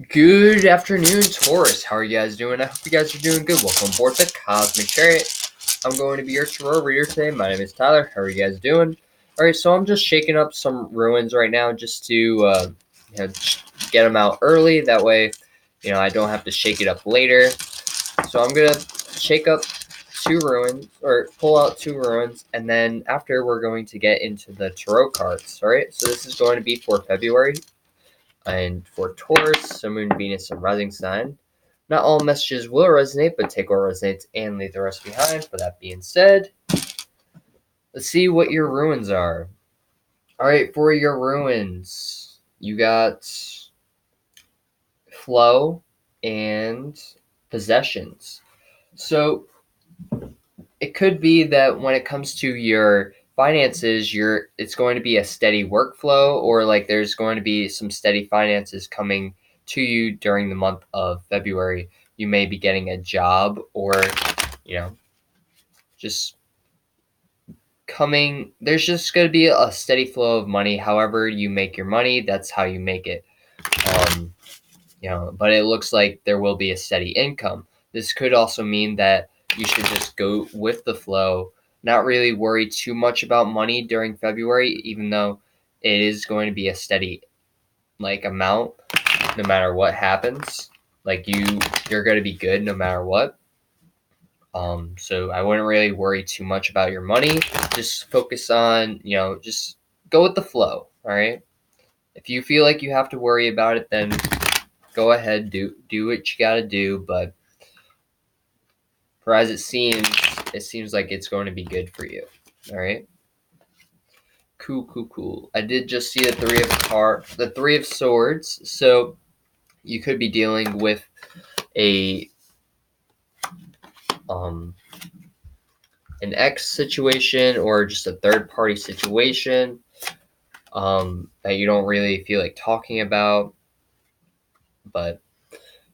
Good afternoon, Taurus. How are you guys doing? I hope you guys are doing good. Welcome aboard the Cosmic Chariot. I'm going to be your tarot reader today. My name is Tyler. How are you guys doing? Alright, so I'm just shaking up some ruins right now just to get them out early. That way, I don't have to shake it up later. So I'm going to shake up two ruins, or pull out two ruins, and then after we're going to get into the tarot cards. Alright, so this is going to be for February. And for Taurus, Sun, Moon, Venus, and Rising sign, not all messages will resonate, but take what resonates and leave the rest behind. But that being said, let's see what your ruins are. All right, for your ruins, you got flow and possessions. So it could be that when it comes to your finances, it's going to be a steady workflow, or like there's going to be some steady finances coming to you during the month of February. You may be getting a job, or just coming. There's just going to be a steady flow of money. However you make your money, that's how you make it. But it looks like there will be a steady income. This could also mean that you should just go with the flow, not really worry too much about money during February, even though it is going to be a steady amount no matter what happens. You're going to be good no matter what. So I wouldn't really worry too much about your money. Just focus on, just go with the flow. All right. If you feel like you have to worry about it, then go ahead, do what you gotta do. But for as it seems like it's going to be good for you. All right. Cool. I did just see the Three of Swords. So you could be dealing with a an ex situation, or just a third party situation that you don't really feel like talking about. But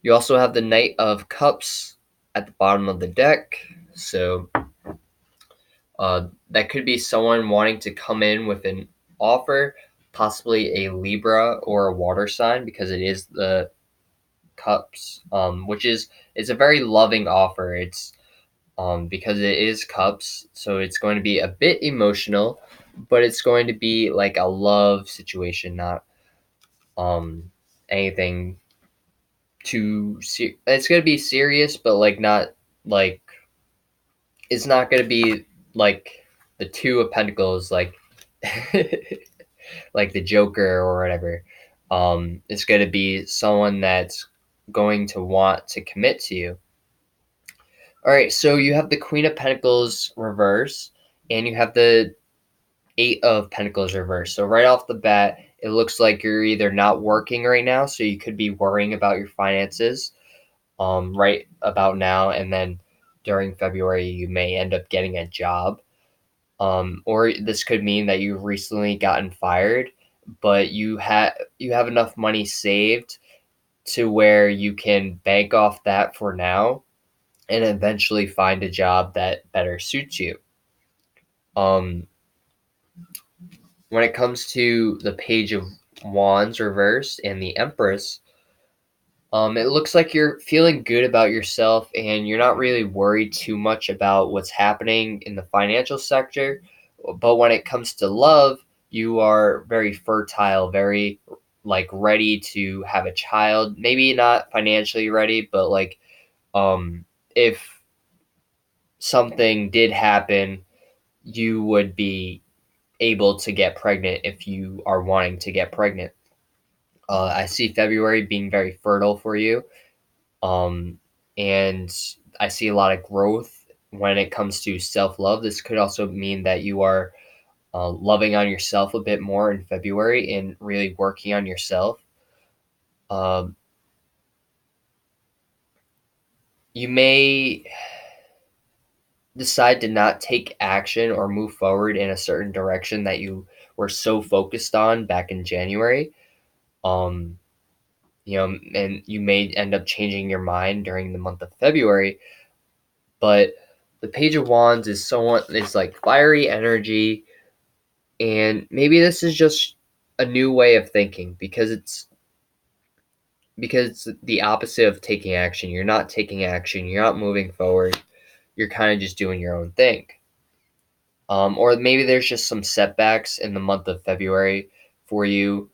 you also have the Knight of Cups at the bottom of the deck. So that could be someone wanting to come in with an offer, possibly a Libra or a water sign, because it is the cups, which it's a very loving offer. It's because it is cups, so it's going to be a bit emotional, but it's going to be like a love situation, not anything too it's going to be serious, but not like it's not going to be like the Two of Pentacles, like like the Joker or whatever. It's going to be someone that's going to want to commit to you. All right, so you have the Queen of Pentacles reverse, and you have the Eight of Pentacles reverse. So right off the bat, it looks like you're either not working right now, so you could be worrying about your finances right about now, and then during February you may end up getting a job. Or this could mean that you've recently gotten fired, but you have enough money saved to where you can bank off that for now and eventually find a job that better suits you. When it comes to the Page of Wands reversed and the Empress, it looks like you're feeling good about yourself and you're not really worried too much about what's happening in the financial sector. But when it comes to love, you are very fertile, very ready to have a child. Maybe not financially ready, but if something did happen, you would be able to get pregnant if you are wanting to get pregnant. I see February being very fertile for you. And I see a lot of growth when it comes to self-love. This could also mean that you are loving on yourself a bit more in February and really working on yourself. You may decide to not take action or move forward in a certain direction that you were so focused on back in January. And you may end up changing your mind during the month of February. But the Page of Wands is like fiery energy, and maybe this is just a new way of thinking, because because it's the opposite of taking action. You're not taking action. You're not moving forward. You're kind of just doing your own thing. Or maybe there's just some setbacks in the month of February for you,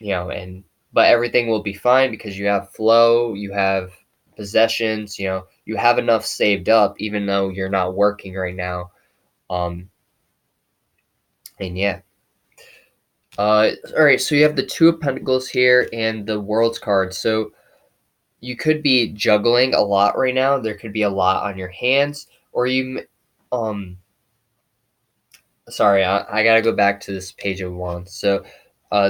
but everything will be fine because you have flow, you have possessions, you have enough saved up, even though you're not working right now. Um, and yeah. All right, so you have the Two of Pentacles here and the World's card. So you could be juggling a lot right now. There could be a lot on your hands, or um, sorry, I gotta go back to this Page of Wands. So,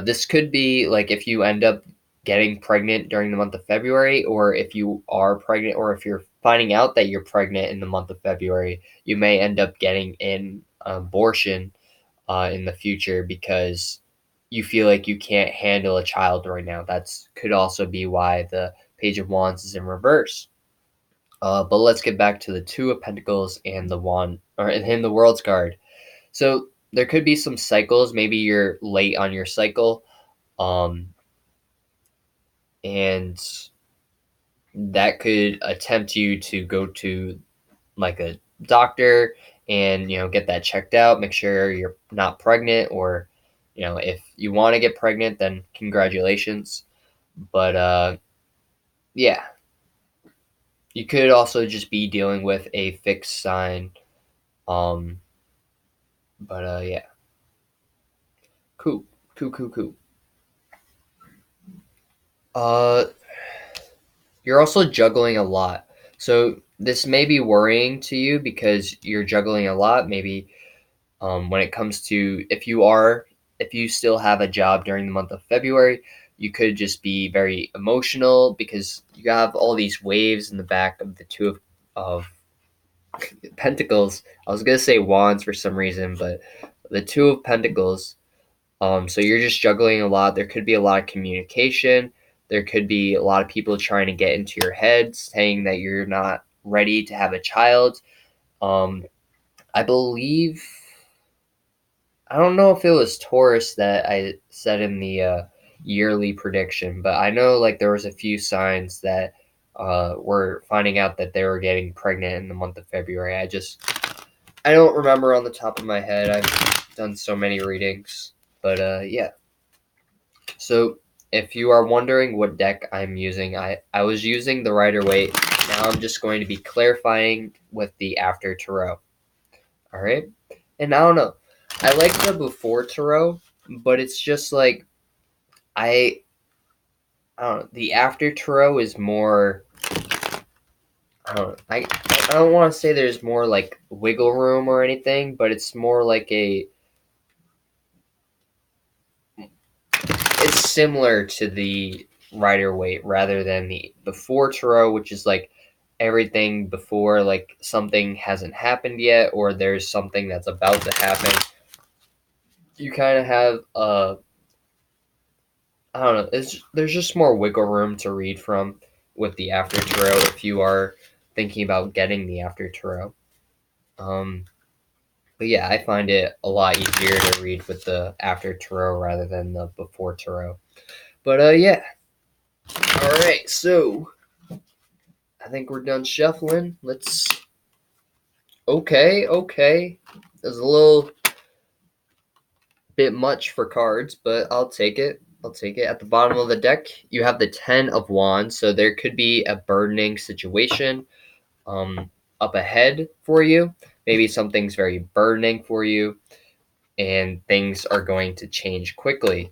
this could be like if you end up getting pregnant during the month of February, or if you are pregnant, or if you're finding out that you're pregnant in the month of February, you may end up getting an abortion in the future because you feel like you can't handle a child right now. That's could also be why the Page of Wands is in reverse. But let's get back to the Two of Pentacles and the Wand, or in the World's card. So there could be some cycles. Maybe you're late on your cycle, um, and that could attempt you to go to like a doctor and get that checked out. Make sure you're not pregnant, or if you want to get pregnant, then congratulations. But yeah, you could also just be dealing with a fixed sign. Um, but yeah, cool, cool, cool, cool. Uh, You're also juggling a lot. So this may be worrying to you because you're juggling a lot. Maybe when it comes to if you still have a job during the month of February, you could just be very emotional because you have all these waves in the back of the Two of Pentacles. I was gonna say Wands for some reason, but the Two of Pentacles. So you're just juggling a lot. There could be a lot of communication. There could be a lot of people trying to get into your head, saying that you're not ready to have a child. Um, I believe, I don't know if it was Taurus that I said in the yearly prediction, but I know like there was a few signs that were finding out that they were getting pregnant in the month of February. I don't remember on the top of my head. I've done so many readings, but yeah. So if you are wondering what deck I'm using, I was using the Rider-Waite. Now I'm just going to be clarifying with the After Tarot. All right. And I don't know. I like the Before Tarot, but it's just like I don't know. The After Tarot is more. I don't know. I don't want to say there's more like wiggle room or anything, but it's more like it's similar to the Rider-Waite rather than the Before Tarot, which is like everything before like something hasn't happened yet or there's something that's about to happen. You kind of have I don't know. There's just more wiggle room to read from with the After Tarot if you are thinking about getting the After Tarot. Um, but yeah, I find it a lot easier to read with the After Tarot rather than the Before Tarot. But yeah. All right, so I think we're done shuffling. Let's. Okay. There's a little bit much for cards, but I'll take it. At the bottom of the deck, you have the Ten of Wands, so there could be a burdening situation um, up ahead for you. Maybe something's very burdening for you, and things are going to change quickly.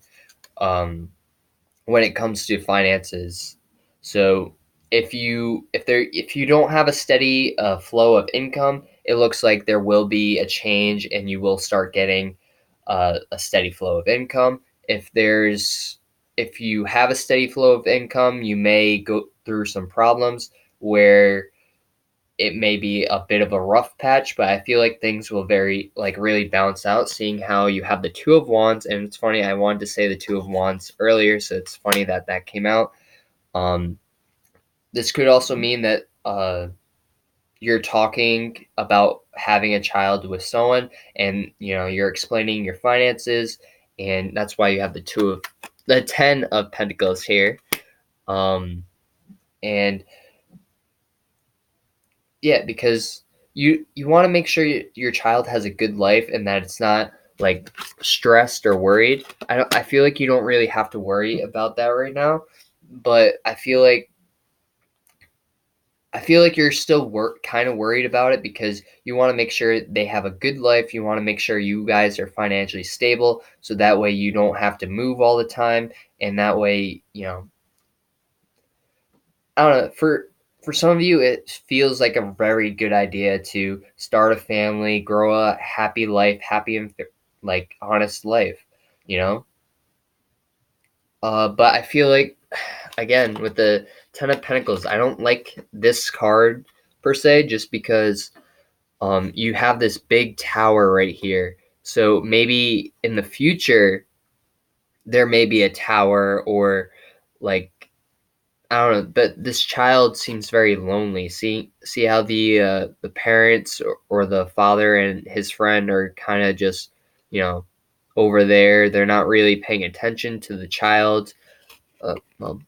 When it comes to finances. So if you don't have a steady flow of income, it looks like there will be a change, and you will start getting a steady flow of income. If you have a steady flow of income, you may go through some problems where it may be a bit of a rough patch, but I feel like things will really balance out, seeing how you have the Two of Wands. And it's funny, I wanted to say the Two of Wands earlier, so it's funny that that came out. Um, this could also mean that you're talking about having a child with someone, and you're explaining your finances, and that's why you have the Ten of Pentacles here. And yeah, because you want to make sure your child has a good life and that it's not like stressed or worried. I feel like you don't really have to worry about that right now, but I feel like you're still kind of worried about it because you want to make sure they have a good life. You want to make sure you guys are financially stable, so that way you don't have to move all the time, and that way, I don't know, for some of you it feels like a very good idea to start a family, grow a happy life, happy and like honest life, you know? But I feel like again with the 10 of Pentacles, I don't like this card per se just because you have this big tower right here. So maybe in the future there may be a tower or like I don't know, but this child seems very lonely. See how the parents or the father and his friend are kind of just, you know, over there. They're not really paying attention to the child. Well,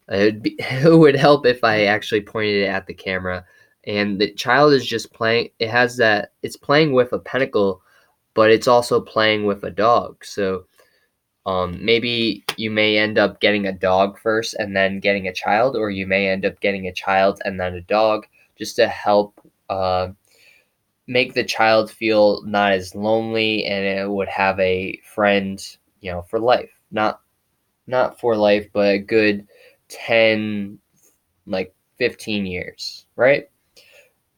it would help if I actually pointed it at the camera. And the child is just playing. It's playing with a pentacle, but it's also playing with a dog. So maybe you may end up getting a dog first and then getting a child, or you may end up getting a child and then a dog, just to help make the child feel not as lonely, and it would have a friend, for life. Not for life, but a good 10, like 15 years, right?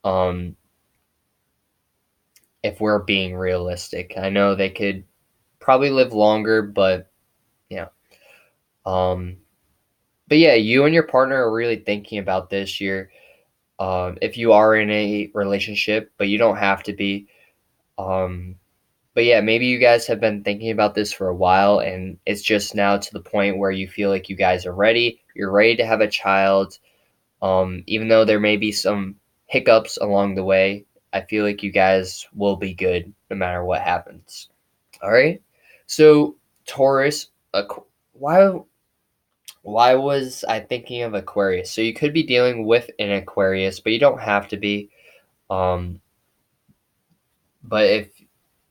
Um, if we're being realistic, I know they could probably live longer, but yeah. Um, but yeah, you and your partner are really thinking about this. If you are in a relationship, but you don't have to be. Um, but yeah, maybe you guys have been thinking about this for a while, and it's just now to the point where you feel like you guys are ready. You're ready to have a child. Even though there may be some hiccups along the way, I feel like you guys will be good no matter what happens. All right. So Taurus, why why was I thinking of Aquarius? So you could be dealing with an Aquarius, but you don't have to be. Um, but if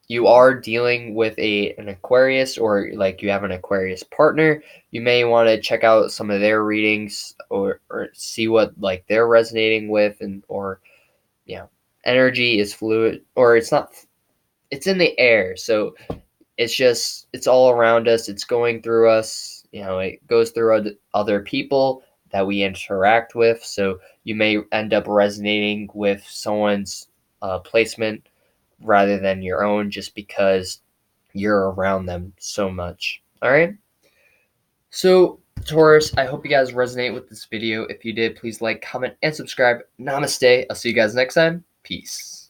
you are dealing with an Aquarius, or like you have an Aquarius partner, you may want to check out some of their readings, or see what like they're resonating with, and or energy is fluid, or it's not. It's in the air, so it's all around us. It's going through us. It goes through other people that we interact with. So you may end up resonating with someone's placement rather than your own, just because you're around them so much. All right. So Taurus, I hope you guys resonate with this video. If you did, please like, comment, and subscribe. Namaste. I'll see you guys next time. Peace.